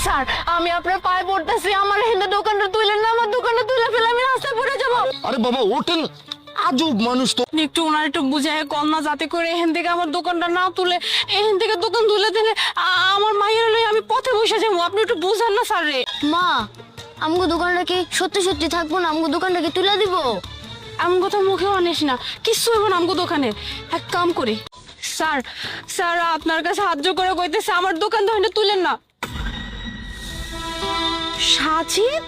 Sir আমি আপনার পায়ে পড়তেছি, আমার হিন্দু দোকানটা তুলেন না, আমার দোকানটা তুলে ফেলে আমি রাস্তায় পড়ে যাবো। আরে বাবা ওঠেন, আজব মানুষ তো। একটু ওনার একটু বুঝায় কল না, যাতে করে এখান থেকে আমার দোকানটা না তুলে, এখান থেকে দোকান তুলে দিলে আমার মায়ের লই আমি পথে বসে যাবো। আপনি একটু বুঝান না স্যার রে। মা, আমগো দোকানটা কি সত্যি সত্যি থাকবো না? আমগো দোকানটা কি তুলে দিব? আমগো তো মুখেও আনিস না, কিচ্ছু হইব না আমগো দোকানে। এক কাম করি স্যার, স্যার আপনার কাছে সাহায্য করে কইতেছে আমার দোকান দোকানটা তুলেন না। সাজিদ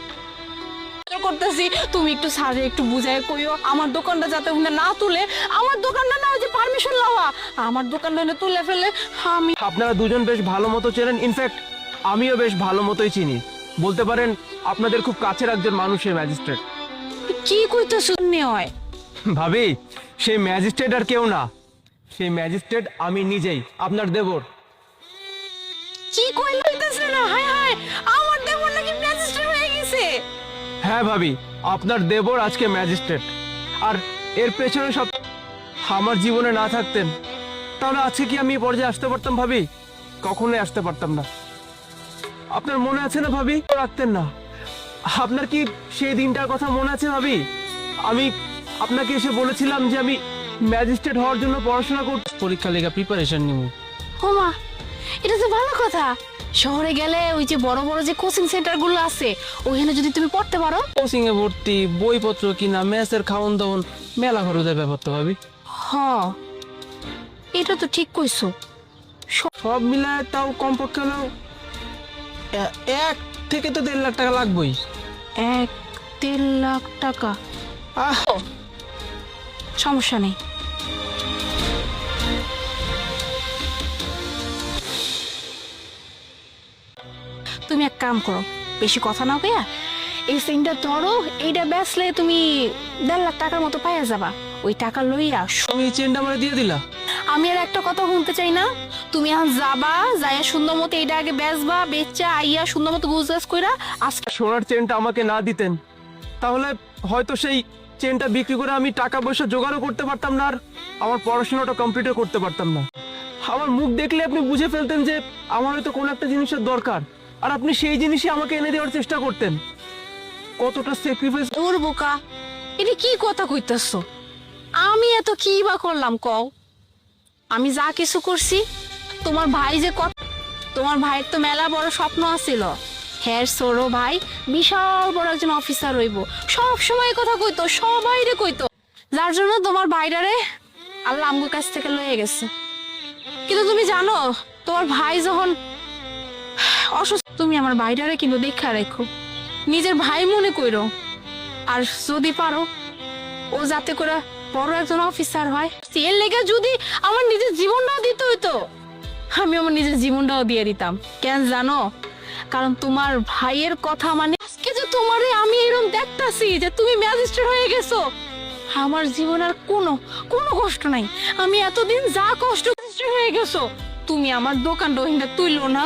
করতেছি, তুমি একটু স্যারে একটু বুঝায় কইও আমার দোকানটা যাতে উনি না তুলে, আমার দোকানটা না যে পারমিশন লওয়া, আমার দোকানটা তুলে ফেলে আমি। আপনারা দুজন বেশ ভালো মতো চেনেন, ইনফ্যাক্ট আমিও বেশ ভালো মতোই চিনি। বলতে পারেন আপনাদের খুব কাছের একজন মানুষের ম্যাজিস্ট্রেট। কি কইতেছ? হয় ভাবি, সেই ম্যাজিস্ট্রেট আর কেউ না, সেই ম্যাজিস্ট্রেট আমি নিজেই, আপনার দেবর। কি কইতেছে না? হায় হায়, আমার দেবর নাকি ম্যাজিস্ট্রেট হয়ে গেছে? হ্যাঁ ভাবি, আপনার দেবর আজকে ম্যাজিস্ট্রেট। আর এর পেছনে সব আমার জীবনে না থাকতেন তাহলে আজকে কি আমি এই পর্যায়ে আসতে পারতাম ভাবি? কখনোই আসতে পারতাম না। আপনার মনে আছে না ভাবি? রাখতেন না। আপনার কি সেই দিনটার কথা মনে আছে ভাবি? আমি আপনাকে এসে বলেছিলাম যে আমি ম্যাজিস্ট্রেট হওয়ার জন্য পড়াশোনা করতে, পরীক্ষা লেখা প্রিপারেশন নিব। ওমা, এটা তো ভালো কথা। শহরে গেলে ওই যে বড় বড় যে কোচিং সেন্টার গুলো আছে, ওখানে যদি তুমি পড়তে পারো। কোচিং এ ভর্তি, বইপত্র কিনা, মেসের খাওয়ান দাওয়ান, মেলা খরচের ব্যাপার তো ভাবি। হ, এটা তো ঠিক কইছো। সব মিলায় তাও কমপক্ষে হলেও 1 থেকে তো 1.5 লাখ টাকা লাগবেই। 1-1.5 লাখ টাকা? আহ, সমস্যা নেই। তুমি এক কাম করো, বেশি কথা না কইয়া এই সিনটা ধরো, এইটা বেচলে তুমি 1.5 লাখ টাকার মতো পাইয়া যাবা। ওই টাকা লইয়া তুমি এই চেনটা আমার দিয়ে দিলা। আমি আর একটা কথা শুনতে চাই না। তুমি এখন যাবা, যাইয়া সুন্দর মতো এইটা আগে বেচবা, বেচা আইয়া সুন্দর মতো গুজগাছ কইরা আজকে সোনার চেনটা আমাকে না দিতেন তাহলে হয়তো সেই চেনটা বিক্রি করে আমি টাকা পয়সা জোগাড়ও করতে পারতাম না, আর আমার পড়াশোনাটা কমপ্লিটও করতে পারতাম না। আমার মুখ দেখলে আপনি বুঝে ফেলতেন যে আমার হয়তো কোনো একটা জিনিসের দরকার, আর আপনি সেই জিনিসই আমাকে এনে দেওয়ার চেষ্টা করতেন। কতটা স্যাক্রিফাইস। দূর বোকা, এটা কি কথা কইতাছ? আমি এত কি বা করলাম কও? আমি যা কিছু করছি, তোমার ভাই যে তোমার ভাইয়ের তো মেলা বড় স্বপ্ন আছিল, হ্যাঁ সরো ভাই বিশাল বড় একজন অফিসার হইব, সব সময় কথা কইতো, সবাই রে কইতো, যার জন্য তোমার ভাইটারে আল্লাহ আমগোর কাছ থেকে লয়ে গেছে। কিন্তু তুমি জানো, তোমার ভাই যখন অসুস্থ, তুমি আমার ভাইটারে কিন্তু দেখা রেখো, নিজের ভাই মনে কইরো। আর যদি পারো ও যাতে করে বড় একজন অফিসার হয়, এর লেগে যদি আমার নিজের জীবনটাও দিতে হইতো, আমি আমার নিজের জীবনটাও দিয়ে দিতাম। কেন জানো? কারণ তোমার ভাইয়ের কথা, মানে আজকে যে তোমারে আমি এরকম দেখতাছি যে তুমি ম্যাজিস্ট্রেট হয়ে গেছো, আমার জীবন আর কোনো কষ্ট নাই। আমি এতদিন যা কষ্ট হয়ে গেছো, তুমি আমার দোকান রহিনা তুইলো না,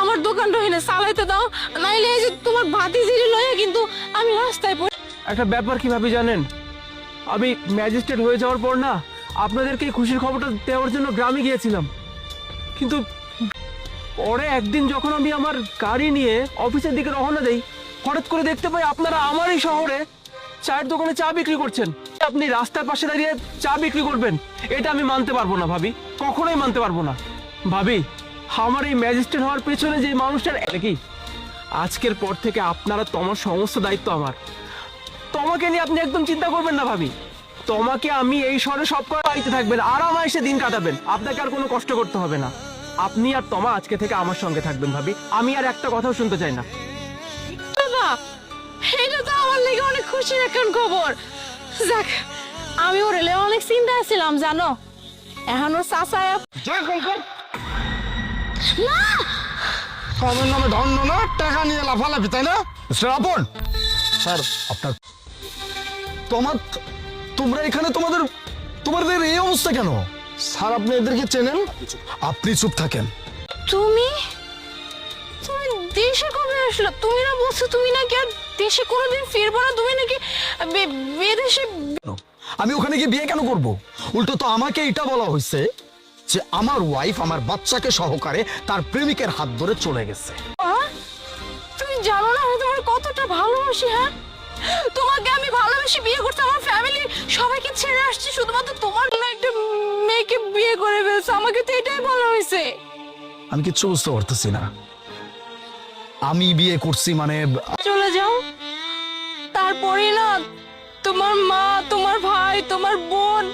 আমার দোকান রহিনা চালাইতে দাও, নাইলে এই যে তোমার ভাতিজিরে লয়ে কিন্তু আমি রাস্তায় পড়ে। একটা ব্যাপার কি ভাবি জানেন, আমি ম্যাজিস্ট্রেট হয়ে যাওয়ার পর না আপনাদেরকে এই খুশির খবরটা দেওয়ার জন্য গ্রামে গিয়েছিলাম, কিন্তু পরে একদিন যখন আমি আমার গাড়ি নিয়ে অফিসের দিকে রওনা দেই, হঠাৎ করে দেখতে পাই আপনারা আমারই শহরে চায়ের দোকানে চা বিক্রি করছেন। আপনি রাস্তার পাশে দাঁড়িয়ে চা বিক্রি করবেন, এটা আমি মানতে পারবো না ভাবি, কখনোই মানতে পারবো না ভাবি। আমার এই ম্যাজিস্ট্রেট হওয়ার পেছনে যে মানুষটার কি, আজকের পর থেকে আপনারা তোমার সমস্ত দায়িত্ব আমার। তোমাকে নিয়ে আপনি একদম চিন্তা করবেন না ভাবি, তোমাকে আমি এই শহরে সব করে বাড়িতে থাকবেন, আরামায়েশে দিন কাটাবেন, আপনাকে আর কোনো কষ্ট করতে হবে না। আপনি আর তোমা আজকে থেকে আমার সঙ্গে থাকবেন ভাবি, আমি আর একটা কথাও শুনতে চাই না। বাবা, এটা তো আমার লেগে অনেক খুশির এখন খবর। যাক, আমি ওর লেগে অনেক চিন্তায় ছিলাম জানো। এখন ওর চাচা না আমার নামে ধন্য না, টাকা নিয়ে লাফালাফি, তাই না? শ্রাবণ স্যার, আপনার তোমরা এখানে তোমাদের এই অবস্থা কেন? স্যার আপনি এদেরকে চেনেন? আপনি চুপ থাকেন। তুমি দেশে কবে আসলো? তুমি না বলছো তুমি নাকি আর দেশে কোনোদিন ফিরবো না, তুমি নাকি বিদেশে। আমি ওখানে গিয়ে বিয়ে কেন করব? উল্টো তো আমাকে এটা বলা হয়েছে যে আমার ওয়াইফ আমার বাচ্চাকে সহকারে তার প্রেমিকের হাত ধরে চলে গেছে। জানো না আমি তোমার কতটা ভালোবাসি। হ্যাঁ, তোমাকে আমি ভালোবেসে বিয়ে করতে আমার ফ্যামিলি সবাইকে ছেড়ে আসছি শুধুমাত্র তোমার জন্য একটা মেয়েকে বিয়ে করে ফেলছো। আমাকে তো এটাই বলা হয়েছে। আমি কিচ্ছু বুঝতে পারতেছি না। আমি বিয়ে করছি মানে চলে যাও, তারপরে না তোমার মা, তোমার ভাই, তোমার বোন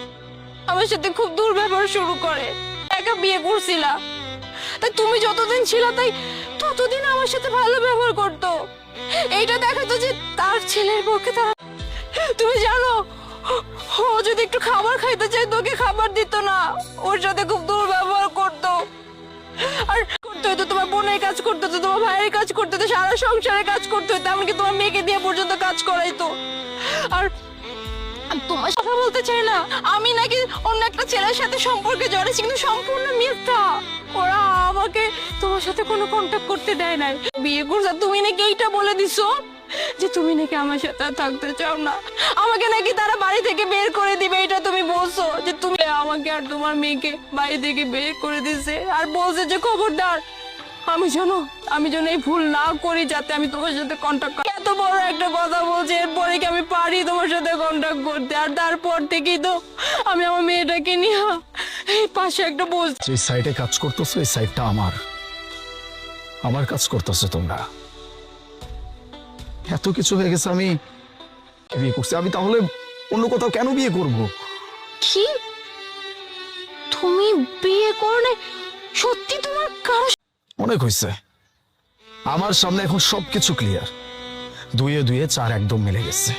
আমার সাথে খুব দুর্ব্যবহার শুরু করে। একা বিয়ে করছিলা, তাই তুমি যতদিন ছিলা তাই ততদিন আমার সাথে ভালো ব্যবহার করতো। এইটা দেখাতো যে তার ছেলের পক্ষে তার। তুমি জানো ও যদি একটু খাবার খাইতে চাই তোকে খাবার দিত না, ওর সাথে খুব দুর্ব্যবহার করতো। আর করতে হতো তোমার বোনের কাজ করতে হতো, তোমার ভাইয়ের কাজ করতে হতো, সারা সংসারের কাজ করতে হতো, এমনকি তোমার মেয়েকে দিয়ে পর্যন্ত কাজ করাইতো। আর তোমার কথা বলতে চাই না, আমি নাকি অন্য একটা ছেলের সাথে সম্পর্কে জড়েছি, কিন্তু সম্পূর্ণ মিথ্যা। ওরা আমাকে তোমার সাথে কোনো কন্ট্যাক্ট করতে দেয় নাই। বিয়ে করছো তুমি নাকি এইটা বলে দিছো যে তুমি নাকি আমার সাথে আর থাকতে চাও না, আমাকে নাকি তারা বাড়ি থেকে বের করে দিবে। এটা তুমি বলছো যে তুমি আমাকে আর তোমার মেয়েকে বাড়ি থেকে বের করে দিছে, আর বলছে যে খবরদার আমি যেন এই ভুল না করি, যাতে আমি তোমার সাথে কন্ট্যাক্ট করি। এত বড় একটা কথা বলছে, এরপরে কি আমি পারি তোমার সাথে কন্ট্যাক্ট করতে? আর তারপর থেকেই তো আমি আমার মেয়েটাকে নিয়ে এই পাশে একটা বলছি। যে সাইডে কাজ করতেছো এই সাইডটা আমার কাজ করতেছো তোমরা। এত কিছু হয়ে গেছে, আমি বিয়ে করছি, আমি তাহলে অন্য কোথাও কেন বিয়ে করব? কি তুমি বিয়ে করলে? সত্যি তোমার কারো? অনেক হয়েছে, আমার সামনে এখন সবকিছু ক্লিয়ার। দুয়ে দুয়ে চার একদম মিলে গেছে।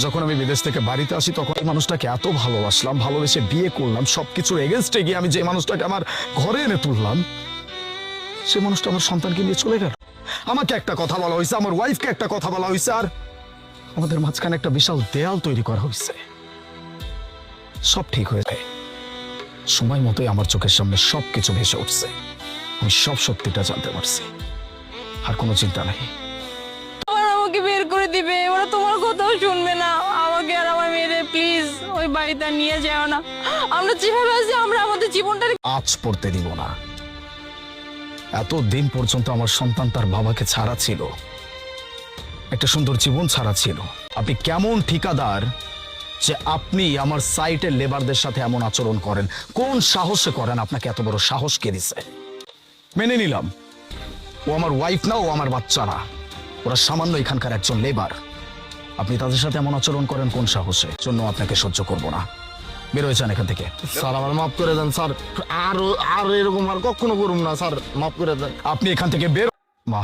যখন আমি বিদেশ থেকে বাড়িতে আসি তখন এই মানুষটাকে এত ভালোবাসলাম, ভালোবেসে বিয়ে করলাম, সবকিছুর এগেনস্টে গিয়ে আমি যে মানুষটাকে আমার ঘরে এনে তুললাম, সে মানুষটা আমার সন্তানকে নিয়ে চলে গেল। আমাকে একটা কথা বলা হয়েছে, আমার ওয়াইফকে একটা কথা বলা হয়েছে, আর আমাদের মাঝখানে একটা বিশাল দেয়াল তৈরি করা হয়েছে। সব ঠিক হয়ে যায় সময় মতোই, আমার চোখের সামনে সবকিছু ভেসে উঠছে। আমি সব সত্যিটা জানতে পারছি, আর কোনো চিন্তা নাই। ওরা আমাকে বের করে দিবে, ওরা তোমার কথাও শুনবে না। আমাকে আর আমার মেয়েদের প্লিজ ওই বাড়িতে নিয়ে যাও না। আমরা যেভাবে আছি আমরা আমাদের জীবনটা আজ পড়তে দিব না। এতদিন পর্যন্ত আমার সন্তান তার বাবাকে ছাড়া ছিল, একটা সুন্দর জীবন ছাড়া ছিল। আপনি কেমন ঠিকাদার যে আপনি আমার সাইটের লেবারদের সাথে এমন আচরণ করেন? কোন সাহসে করেন? আপনাকে এত বড় সাহস কে দিছে? মেনে নিলাম ও আমার ওয়াইফ না, ও আমার বাচ্চা না, ওরা সামান্য এখানকার একজন লেবার। আপনি তাদের সাথে এমন আচরণ করেন কোন সাহসে? জন্য আপনাকে সহ্য করব না। বের হয়ে যান এখান থেকে। স্যার আমার মাফ করে দেন স্যার, আর এরকম আর কখনো করুন না স্যার, মাফ করে দেন। আপনি এখান থেকে বের। মা